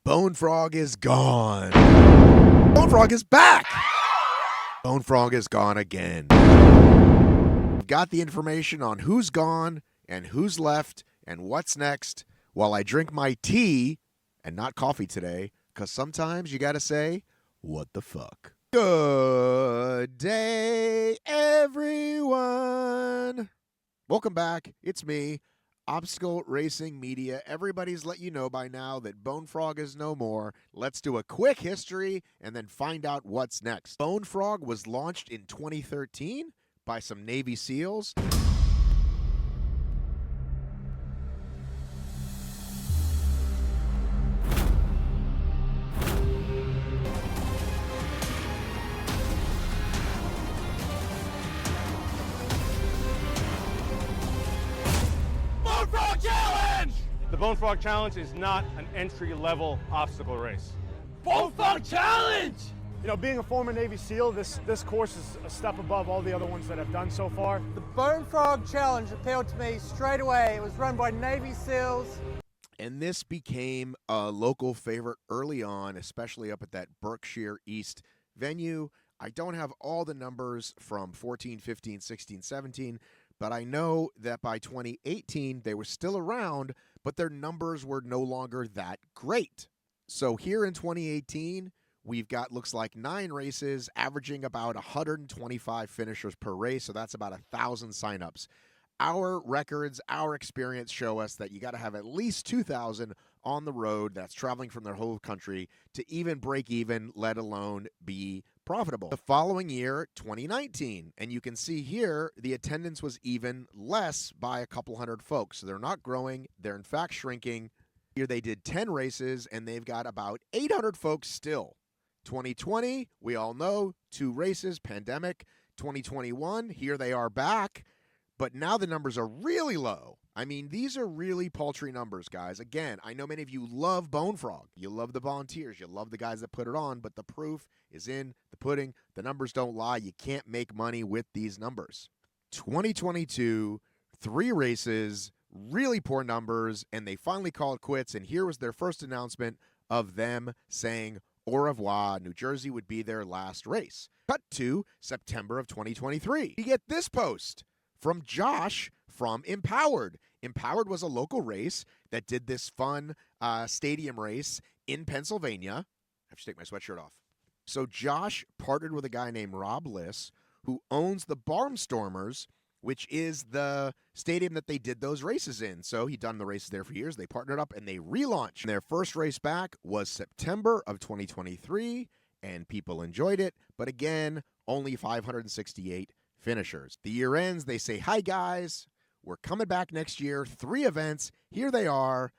BONEFROG is gone. BONEFROG is back. BONEFROG is gone again. Got the information on who's gone and who's left and what's next while I drink my tea and not coffee today, because sometimes you gotta say, what the fuck? Good day, everyone. Welcome back. It's me, Obstacle Racing Media. Everybody's let you know by now that BONEFROG is no more. Let's do a quick history and then find out what's next. BONEFROG was launched in 2013 by some Navy SEALs. BONEFROG Challenge! The BONEFROG Challenge is not an entry-level obstacle race. BONEFROG Challenge! You know, being a former Navy SEAL, this course is a step above all the other ones that I've done so far. The BONEFROG Challenge appealed to me straight away. It was run by Navy SEALs. And this became a local favorite early on, especially up at that Berkshire East venue. I don't have all the numbers from 14, 15, 16, 17, but I know that by 2018, they were still around, but their numbers were no longer that great. So here in 2018, we've got, looks like 9 races, averaging about 125 finishers per race, so that's about 1,000 signups. Our records, our experience show us that you got to have at least 2,000 on the road that's traveling from their whole country to even break even, let alone be profitable. The following year, 2019, and you can see here the attendance was even less by a couple hundred folks. So they're not growing, they're in fact shrinking. Here they did 10 races and they've got about 800 folks still. 2020, we all know, 2 races, pandemic. 2021, here they are back. But now the numbers are really low. I mean, these are really paltry numbers, guys. Again, I know many of you love BONEFROG. You love the volunteers. You love the guys that put it on. But the proof is in the pudding. The numbers don't lie. You can't make money with these numbers. 2022, 3 races, really poor numbers, and they finally called quits. And here was their first announcement of them saying au revoir. New Jersey would be their last race. Cut to September of 2023. You get this post from Josh from Empowered. Empowered was a local race that did this fun stadium race in Pennsylvania. I have to take my sweatshirt off. So Josh partnered with a guy named Rob Liss, who owns the Barnstormers, which is the stadium that they did those races in. So he'd done the races there for years. They partnered up and they relaunched. And their first race back was September of 2023, and people enjoyed it. But again, only 568 finishers. The year ends, they say, hi guys, we're coming back next year. 3 events, here they are.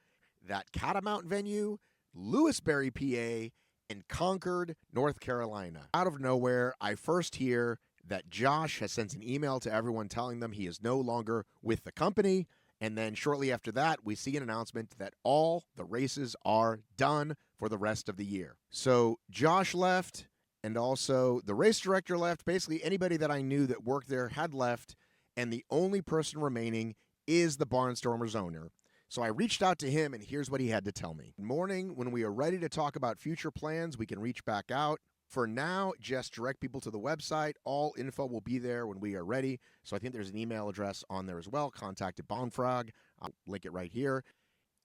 That Catamount venue, Lewisberry, PA, and Concord, North Carolina. Out of nowhere, I first hear that Josh has sent an email to everyone telling them he is no longer with the company. And then shortly after that, we see an announcement that all the races are done for the rest of the year. So Josh left, and also the race director left. Basically, anybody that I knew that worked there had left, and the only person remaining is the Barnstormers owner. So I reached out to him, and here's what he had to tell me. Morning, when we are ready to talk about future plans, we can reach back out. For now, just direct people to the website. All info will be there when we are ready. So I think there's an email address on there as well. Contact at BONEFROG. I'll link it right here.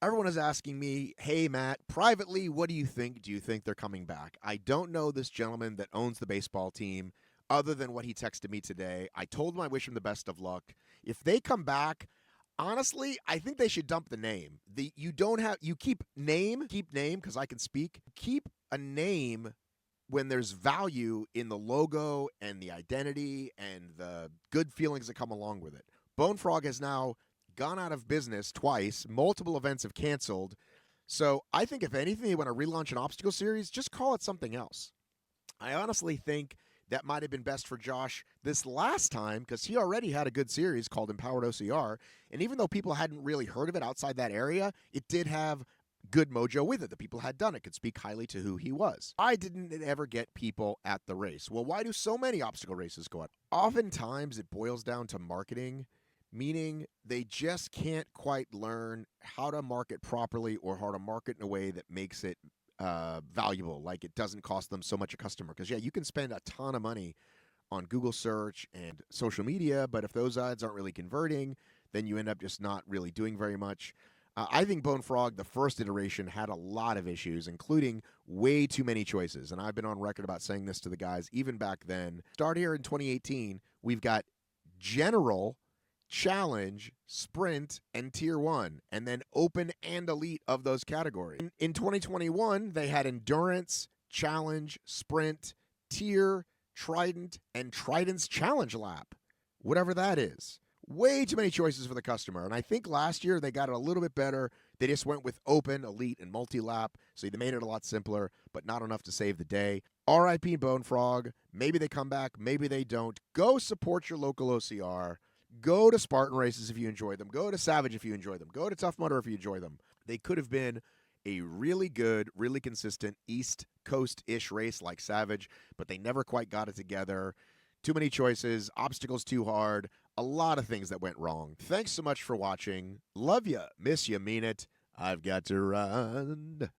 Everyone is asking me, hey, Matt, privately, what do you think? Do you think they're coming back? I don't know this gentleman that owns the baseball team other than what he texted me today. I told him I wish him the best of luck. If they come back, honestly, I think they should dump the name. You keep name, because I can speak. Keep a name when there's value in the logo and the identity and the good feelings that come along with it. BONEFROG has now gone out of business twice. Multiple events have canceled. So I think if anything, they want to relaunch an obstacle series, just call it something else. I honestly think that might have been best for Josh this last time, because he already had a good series called Empowered OCR. And even though people hadn't really heard of it outside that area, it did have good mojo with it. The people had done it, could speak highly to who he was. Why didn't it ever get people at the race? Well, why do so many obstacle races go out? Oftentimes it boils down to marketing, meaning they just can't quite learn how to market properly or how to market in a way that makes it valuable. Like, it doesn't cost them so much a customer. Because, yeah, you can spend a ton of money on Google search and social media, but if those ads aren't really converting, then you end up just not really doing very much. I think BoneFrog, the first iteration, had a lot of issues, including way too many choices. And I've been on record about saying this to the guys even back then. Start here in 2018, we've got General, Challenge, Sprint, and Tier 1, and then Open and Elite of those categories. In 2021, they had Endurance, Challenge, Sprint, Tier, Trident, and Trident's Challenge Lap, whatever that is. Way too many choices for the customer. And I think last year they got it a little bit better. They just went with Open, Elite, and Multi-Lap, so they made it a lot simpler, but not enough to save the day. RIP BoneFrog. Maybe they come back, maybe they don't. Go support your local OCR. Go to Spartan races if you enjoy them. Go to Savage if you enjoy them. Go to Tough Mudder if you enjoy them. They could have been a really good, really consistent East Coast-ish race like Savage, but they never quite got it together. Too many choices, obstacles too hard, a lot of things that went wrong. Thanks so much for watching. Love ya, miss ya, mean it. I've got to run.